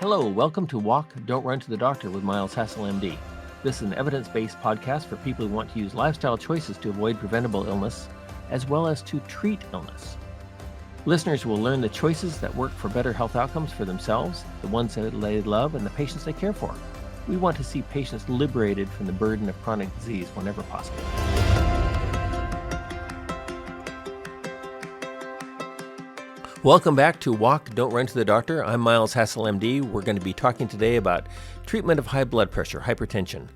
Hello, welcome to Walk, Don't Run to the Doctor with Miles Hassell, MD. This is an evidence-based podcast for people who want to use lifestyle choices to avoid preventable illness, as well as to treat illness. Listeners will learn the choices that work for better health outcomes for themselves, the ones that they love, and the patients they care for. We want to see patients liberated from the burden of chronic disease whenever possible. Welcome back to Walk, Don't Run to the Doctor. I'm Miles Hassell, MD. We're going to be talking today about treatment of high blood pressure, hypertension.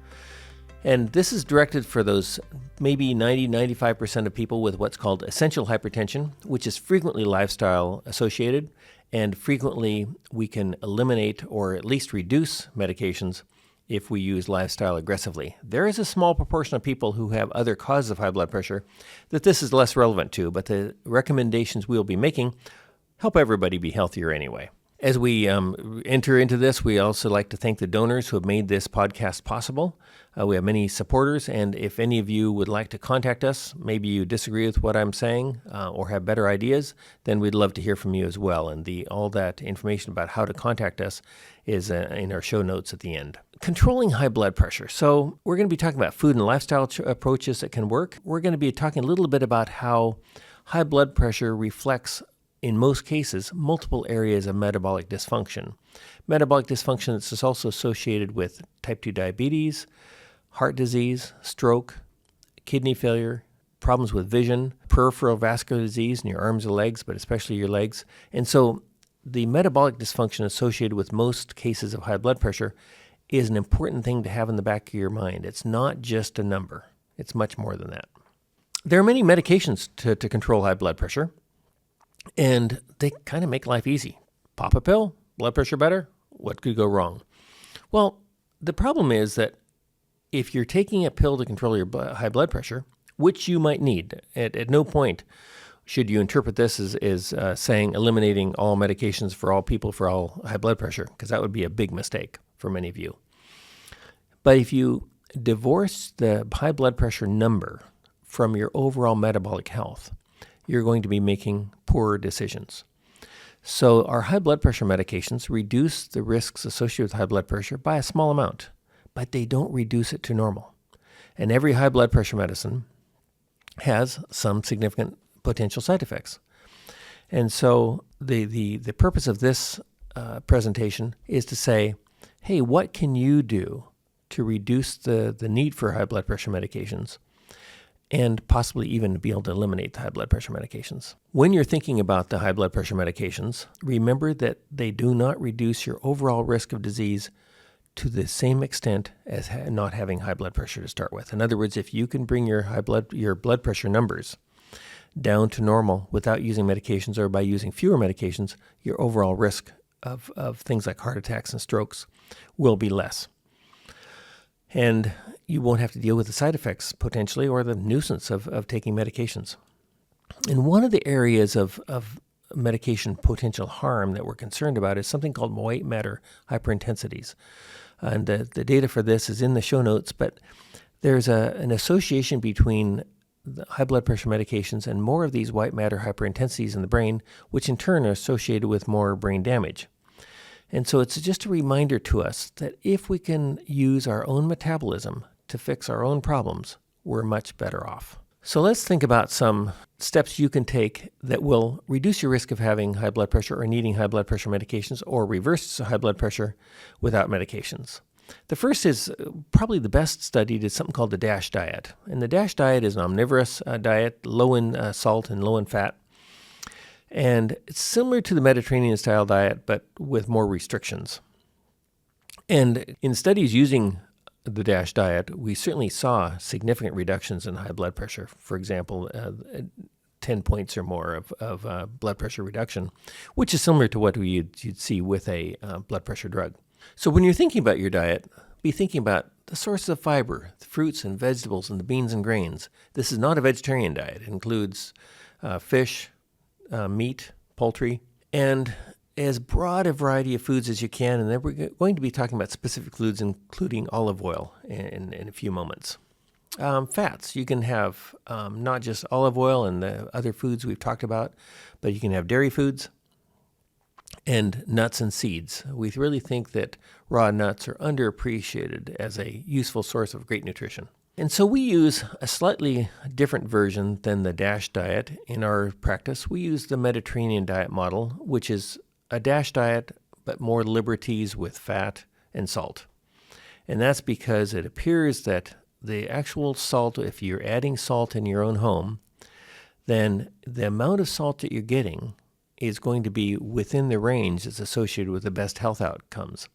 And this is directed for those maybe 90-95% of people with what's called essential hypertension, which is frequently lifestyle associated, and frequently we can eliminate or at least reduce medications if we use lifestyle aggressively. There is a small proportion of people who have other causes of high blood pressure that this is less relevant to, but the recommendations we'll be making help everybody be healthier anyway. As we enter into this, we also like to thank the donors who have made this podcast possible. We have many supporters, and if any of you would like to contact us, maybe you disagree with what I'm saying or have better ideas, then we'd love to hear from you as well. And all that information about how to contact us is in our show notes at the end. Controlling high blood pressure. So we're going to be talking about food and lifestyle approaches that can work. We're going to be talking a little bit about how high blood pressure reflects, in most cases, multiple areas of metabolic dysfunction. Metabolic dysfunction is also associated with type 2 diabetes, heart disease, stroke, kidney failure, problems with vision, peripheral vascular disease in your arms and legs, but especially your legs. And so the metabolic dysfunction associated with most cases of high blood pressure is an important thing to have in the back of your mind. It's not just a number. It's much more than that. There are many medications to control high blood pressure, and they kind of make life easy. Pop a pill, blood pressure better, what could go wrong? Well, the problem is that if you're taking a pill to control your high blood pressure, which you might need, at no point should you interpret this as saying eliminating all medications for all people for all high blood pressure, because that would be a big mistake for many of you. But if you divorce the high blood pressure number from your overall metabolic health, you're going to be making poorer decisions. So our high blood pressure medications reduce the risks associated with high blood pressure by a small amount, but they don't reduce it to normal. And every high blood pressure medicine has some significant potential side effects. And so the purpose of this presentation is to say, hey, what can you do to reduce the need for high blood pressure medications and possibly even be able to eliminate the high blood pressure medications? When you're thinking about the high blood pressure medications, remember that they do not reduce your overall risk of disease to the same extent as not having high blood pressure to start with. In other words, if you can bring your blood pressure numbers down to normal without using medications or by using fewer medications, your overall risk of things like heart attacks and strokes will be less. And you won't have to deal with the side effects potentially or the nuisance of taking medications. And one of the areas of medication potential harm that we're concerned about is something called white matter hyperintensities. And the data for this is in the show notes, but there's an association between the high blood pressure medications and more of these white matter hyperintensities in the brain, which in turn are associated with more brain damage. And so it's just a reminder to us that if we can use our own metabolism to fix our own problems, we're much better off. So let's think about some steps you can take that will reduce your risk of having high blood pressure or needing high blood pressure medications or reverse high blood pressure without medications. The first is probably the best studied is something called the DASH diet. And the DASH diet is an omnivorous diet, low in salt and low in fat. And it's similar to the Mediterranean-style diet, but with more restrictions. And in studies using the DASH diet, we certainly saw significant reductions in high blood pressure. For example, 10 points or more of blood pressure reduction, which is similar to what you'd see with a blood pressure drug. So when you're thinking about your diet, be thinking about the sources of fiber, the fruits and vegetables and the beans and grains. This is not a vegetarian diet. It includes fish, meat, poultry, and as broad a variety of foods as you can. And then we're going to be talking about specific foods, including olive oil in a few moments. Fats, you can have not just olive oil and the other foods we've talked about, but you can have dairy foods. and nuts and seeds. We really think that raw nuts are underappreciated as a useful source of great nutrition. And so we use a slightly different version than the DASH diet in our practice. We use the Mediterranean diet model, which is a DASH diet, but more liberties with fat and salt. And that's because it appears that the actual salt, if you're adding salt in your own home, then the amount of salt that you're getting is going to be within the range that's associated with the best health outcomes,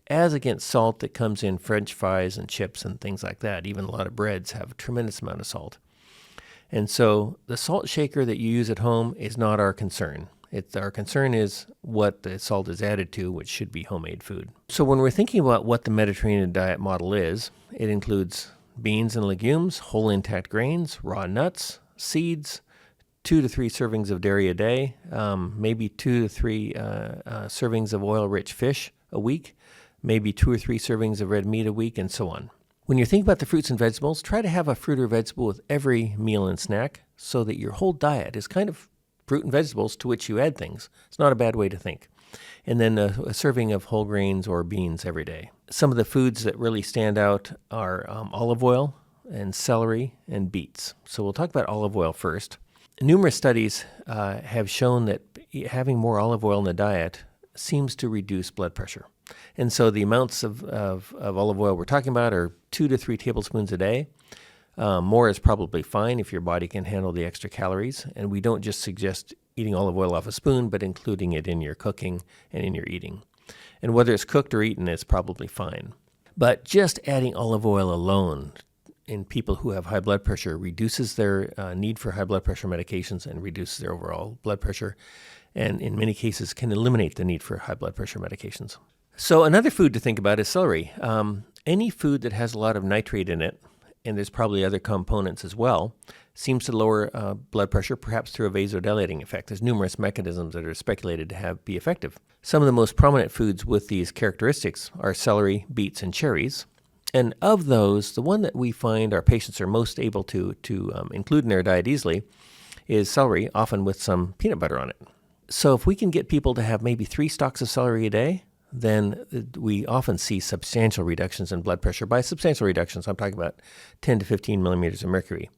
as against salt that comes in French fries and chips and things like that. Even a lot of breads have a tremendous amount of salt. And so the salt shaker that you use at home is not our concern. Our concern is what the salt is added to, which should be homemade food. So when we're thinking about what the Mediterranean diet model is, it includes beans and legumes, whole intact grains, raw nuts, seeds, 2 to 3 servings of dairy a day, maybe 2 to 3 servings of oil-rich fish a week, maybe 2 or 3 servings of red meat a week, and so on. When you're thinking about the fruits and vegetables, try to have a fruit or vegetable with every meal and snack so that your whole diet is kind of fruit and vegetables to which you add things. It's not a bad way to think. And then a serving of whole grains or beans every day. Some of the foods that really stand out are olive oil and celery and beets. So we'll talk about olive oil first. Numerous studies have shown that having more olive oil in the diet seems to reduce blood pressure. And so the amounts of olive oil we're talking about are 2 to 3 tablespoons a day. More is probably fine if your body can handle the extra calories. And we don't just suggest eating olive oil off a spoon, but including it in your cooking and in your eating. And whether it's cooked or eaten, it's probably fine. But just adding olive oil alone in people who have high blood pressure reduces their need for high blood pressure medications and reduces their overall blood pressure, and in many cases can eliminate the need for high blood pressure medications. So another food to think about is celery. Any food that has a lot of nitrate in it, and there's probably other components as well, seems to lower blood pressure, perhaps through a vasodilating effect. There's numerous mechanisms that are speculated to be effective. Some of the most prominent foods with these characteristics are celery, beets, and cherries. And of those, the one that we find our patients are most able to include in their diet easily is celery, often with some peanut butter on it. So if we can get people to have maybe 3 stalks of celery a day, then we often see substantial reductions in blood pressure. By substantial reductions, I'm talking about 10 to 15 millimeters of mercury.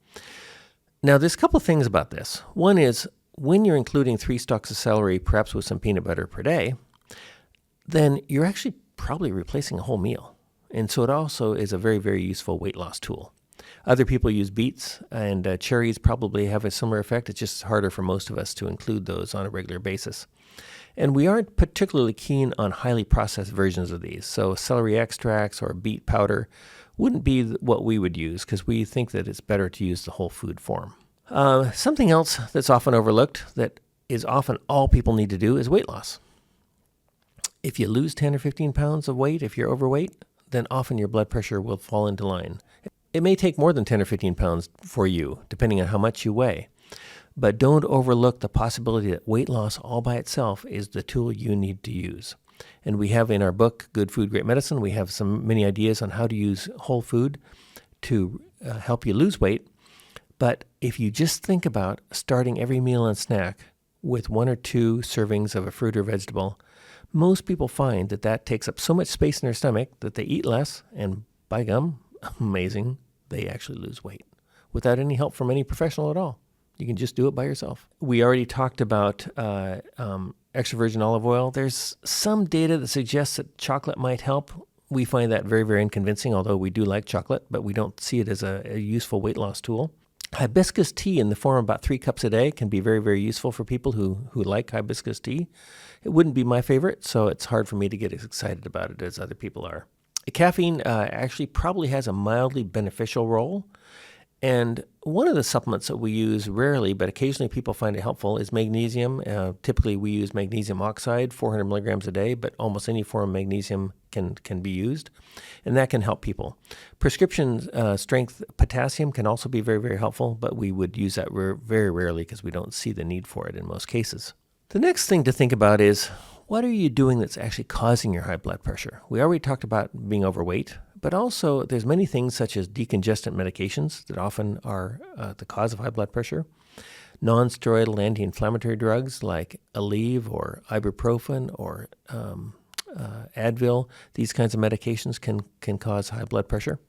Now, there's a couple of things about this. One is when you're including 3 stalks of celery, perhaps with some peanut butter per day, then you're actually probably replacing a whole meal. And so it also is a very, very useful weight loss tool. Other people use beets, and cherries probably have a similar effect. It's just harder for most of us to include those on a regular basis. And we aren't particularly keen on highly processed versions of these. So celery extracts or beet powder wouldn't be what we would use because we think that it's better to use the whole food form. Something else that's often overlooked that is often all people need to do is weight loss. If you lose 10 or 15 pounds of weight, if you're overweight, then often your blood pressure will fall into line. It may take more than 10 or 15 pounds for you, depending on how much you weigh. But don't overlook the possibility that weight loss all by itself is the tool you need to use. And we have in our book, Good Food, Great Medicine, we have many ideas on how to use whole food to help you lose weight. But if you just think about starting every meal and snack with 1 or 2 servings of a fruit or vegetable, most people find that that takes up so much space in their stomach that they eat less, and by gum, amazing, they actually lose weight without any help from any professional at all. You can just do it by yourself. We already talked about extra virgin olive oil. There's some data that suggests that chocolate might help. We find that very, very unconvincing, although we do like chocolate, but we don't see it as a useful weight loss tool. Hibiscus tea in the form of about 3 cups a day can be very, very useful for people who like hibiscus tea. It wouldn't be my favorite, so it's hard for me to get as excited about it as other people are. Caffeine actually probably has a mildly beneficial role. And one of the supplements that we use rarely, but occasionally people find it helpful, is magnesium. Typically we use magnesium oxide, 400 milligrams a day, but almost any form of magnesium can be used, and that can help people. Prescription strength potassium can also be very, very helpful, but we would use that very rarely because we don't see the need for it in most cases. The next thing to think about is, what are you doing that's actually causing your high blood pressure? We already talked about being overweight, but also there's many things such as decongestant medications that often are the cause of high blood pressure. Non-steroidal anti-inflammatory drugs like Aleve or ibuprofen or Advil, these kinds of medications can cause high blood pressure.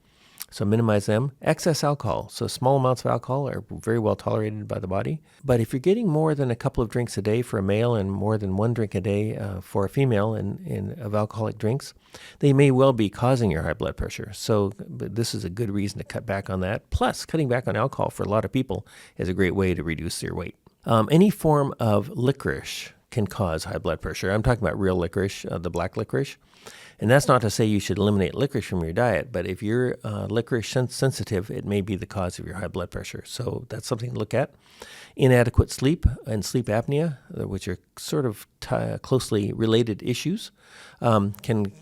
So minimize them. Excess alcohol. So small amounts of alcohol are very well tolerated by the body. But if you're getting more than a couple of drinks a day for a male and more than one drink a day for a female of alcoholic drinks, they may well be causing your high blood pressure. So this is a good reason to cut back on that. Plus, cutting back on alcohol for a lot of people is a great way to reduce your weight. Any form of licorice can cause high blood pressure. I'm talking about real licorice, the black licorice. And that's not to say you should eliminate licorice from your diet, but if you're licorice sensitive, it may be the cause of your high blood pressure. So that's something to look at. Inadequate sleep and sleep apnea, which are sort of closely related issues, can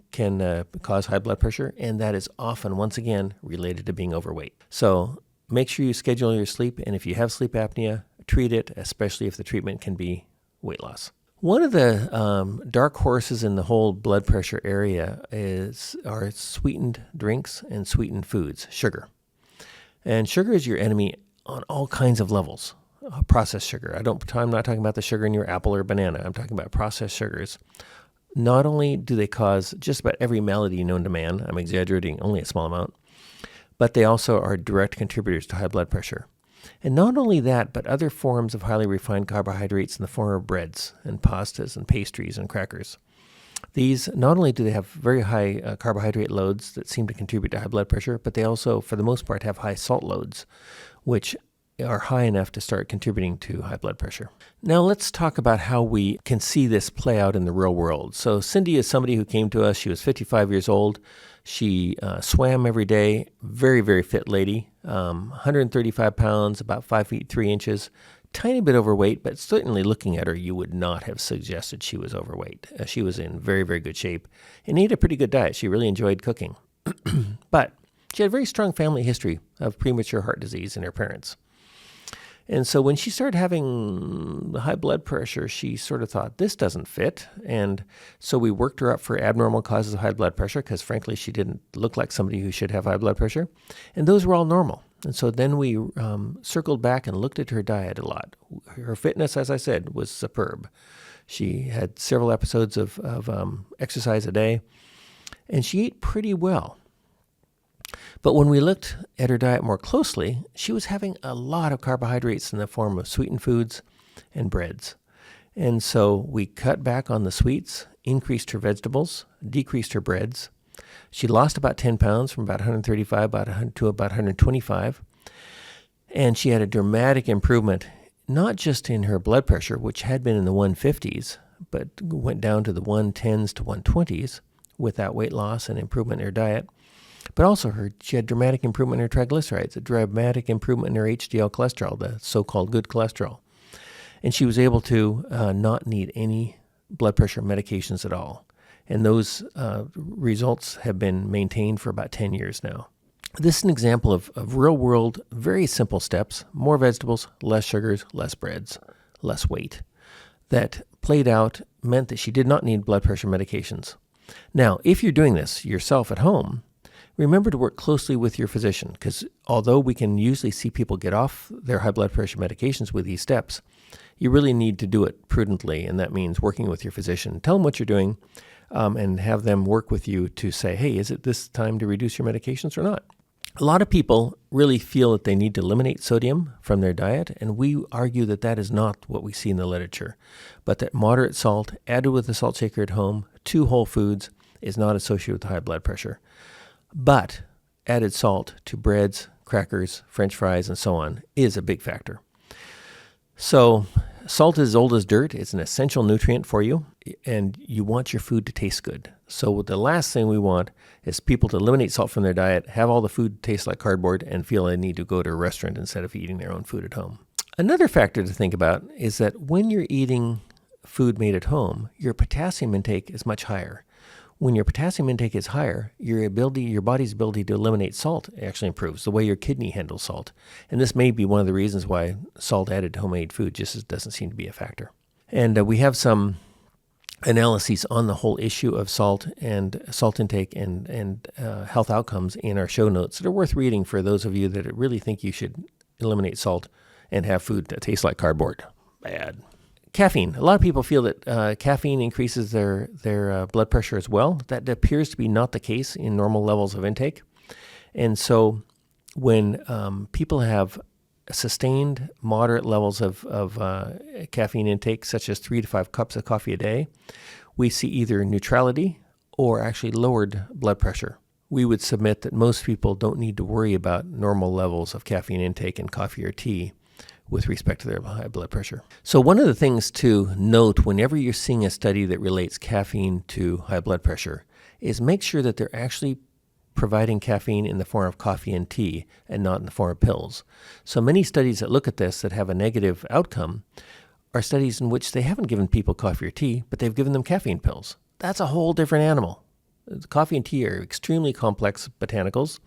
cause high blood pressure, and that is often, once again, related to being overweight. So make sure you schedule your sleep, and if you have sleep apnea, treat it, especially if the treatment can be weight loss. One of the dark horses in the whole blood pressure area are sweetened drinks and sweetened foods, sugar. And sugar is your enemy on all kinds of levels. Processed sugar. I'm not talking about the sugar in your apple or banana. I'm talking about processed sugars. Not only do they cause just about every malady known to man, I'm exaggerating only a small amount, but they also are direct contributors to high blood pressure. And not only that, but other forms of highly refined carbohydrates in the form of breads and pastas and pastries and crackers. These, not only do they have very high carbohydrate loads that seem to contribute to high blood pressure, but they also, for the most part, have high salt loads, which are high enough to start contributing to high blood pressure. Now let's talk about how we can see this play out in the real world. So Cindy is somebody who came to us. She was 55 years old. She swam every day, very, very fit lady, 135 pounds, about 5 feet 3 inches, tiny bit overweight, but certainly looking at her, you would not have suggested she was overweight. She was in very, very good shape and ate a pretty good diet. She really enjoyed cooking. But she had a very strong family history of premature heart disease in her parents. And so when she started having high blood pressure, she sort of thought, this doesn't fit. And so we worked her up for abnormal causes of high blood pressure because, frankly, she didn't look like somebody who should have high blood pressure. And those were all normal. And so then we circled back and looked at her diet a lot. Her fitness, as I said, was superb. She had several episodes of exercise a day, and she ate pretty well. But when we looked at her diet more closely, she was having a lot of carbohydrates in the form of sweetened foods and breads. And so we cut back on the sweets, increased her vegetables, decreased her breads. She lost about 10 pounds from about 135 to about 125. And she had a dramatic improvement, not just in her blood pressure, which had been in the 150s, but went down to the 110s to 120s with that weight loss and improvement in her diet. But also she had dramatic improvement in her triglycerides, a dramatic improvement in her HDL cholesterol, the so-called good cholesterol. And she was able to not need any blood pressure medications at all. And those results have been maintained for about 10 years now. This is an example of real-world, very simple steps: more vegetables, less sugars, less breads, less weight. That played out, meant that she did not need blood pressure medications. Now, if you're doing this yourself at home, remember to work closely with your physician, because although we can usually see people get off their high blood pressure medications with these steps, you really need to do it prudently, and that means working with your physician. Tell them what you're doing and have them work with you to say, hey, is it this time to reduce your medications or not? A lot of people really feel that they need to eliminate sodium from their diet, and we argue that that is not what we see in the literature, but that moderate salt added with a salt shaker at home to whole foods is not associated with high blood pressure. But added salt to breads, crackers, French fries, and so on is a big factor. So salt is as old as dirt. It's an essential nutrient for you, and you want your food to taste good. So the last thing we want is people to eliminate salt from their diet, have all the food taste like cardboard, and feel they need to go to a restaurant instead of eating their own food at home. Another factor to think about is that when you're eating food made at home, your potassium intake is much higher. When your potassium intake is higher, your body's ability to eliminate salt actually improves, the way your kidney handles salt. And this may be one of the reasons why salt added to homemade food just doesn't seem to be a factor. And we have some analyses on the whole issue of salt and salt intake and health outcomes in our show notes that are worth reading for those of you that really think you should eliminate salt and have food that tastes like cardboard. Bad. Caffeine. A lot of people feel that caffeine increases their blood pressure as well. That appears to be not the case in normal levels of intake. And so when people have sustained moderate levels of caffeine intake, such as 3 to 5 cups of coffee a day, we see either neutrality or actually lowered blood pressure. We would submit that most people don't need to worry about normal levels of caffeine intake in coffee or tea with respect to their high blood pressure. So one of the things to note whenever you're seeing a study that relates caffeine to high blood pressure is make sure that they're actually providing caffeine in the form of coffee and tea and not in the form of pills. So many studies that look at this that have a negative outcome are studies in which they haven't given people coffee or tea, but they've given them caffeine pills. That's a whole different animal. Coffee and tea are extremely complex botanicals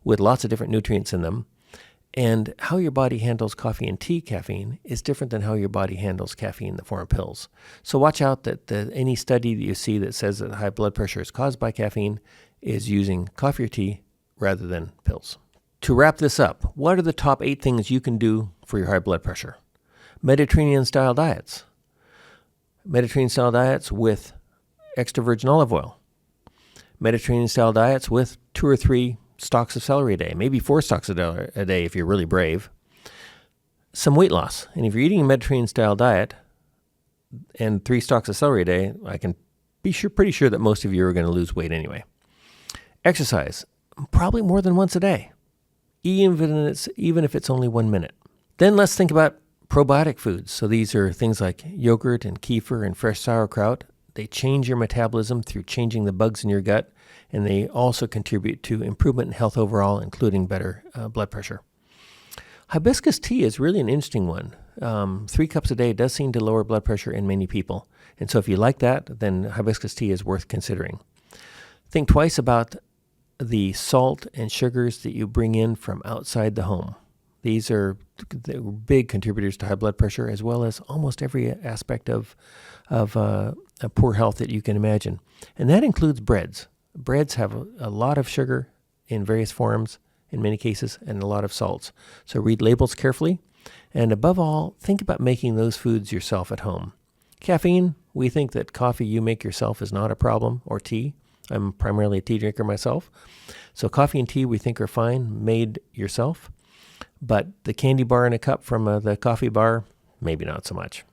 with lots of different nutrients in them. And how your body handles coffee and tea caffeine is different than how your body handles caffeine in the form of pills. So watch out that any study that you see that says that high blood pressure is caused by caffeine is using coffee or tea rather than pills. To wrap this up, what are the top 8 things you can do for your high blood pressure? Mediterranean-style diets. Mediterranean-style diets with extra virgin olive oil. Mediterranean-style diets with 2 or 3 stalks of celery a day, maybe 4 stalks a day if you're really brave. Some weight loss. And if you're eating a Mediterranean-style diet and 3 stalks of celery a day, I can be pretty sure that most of you are going to lose weight anyway. Exercise, probably more than once a day, even if it's only 1 minute. Then let's think about probiotic foods. So these are things like yogurt and kefir and fresh sauerkraut. They change your metabolism through changing the bugs in your gut, and they also contribute to improvement in health overall, including better blood pressure. Hibiscus tea is really an interesting one. 3 cups a day does seem to lower blood pressure in many people. And so if you like that, then hibiscus tea is worth considering. Think twice about the salt and sugars that you bring in from outside the home. These are big contributors to high blood pressure, as well as almost every aspect of poor health that you can imagine. And that includes breads. Breads have a lot of sugar in various forms, in many cases, and a lot of salts. So read labels carefully. And above all, think about making those foods yourself at home. Caffeine, we think that coffee you make yourself is not a problem, or tea. I'm primarily a tea drinker myself. So coffee and tea we think are fine, made yourself. But the candy bar in a cup from the coffee bar, maybe not so much.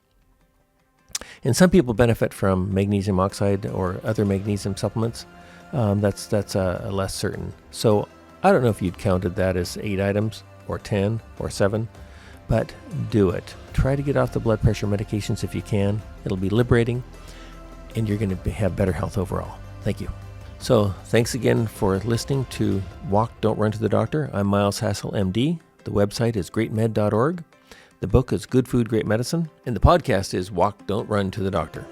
And some people benefit from magnesium oxide or other magnesium supplements. That's less certain. So I don't know if you'd counted that as 8 items or 10 or 7, but do it. Try to get off the blood pressure medications if you can. It'll be liberating, and you're going to have better health overall. Thank you. So thanks again for listening to Walk, Don't Run to the Doctor. I'm Miles Hassell, MD. The website is greatmed.org. The book is Good Food, Great Medicine. And the podcast is Walk, Don't Run to the Doctor.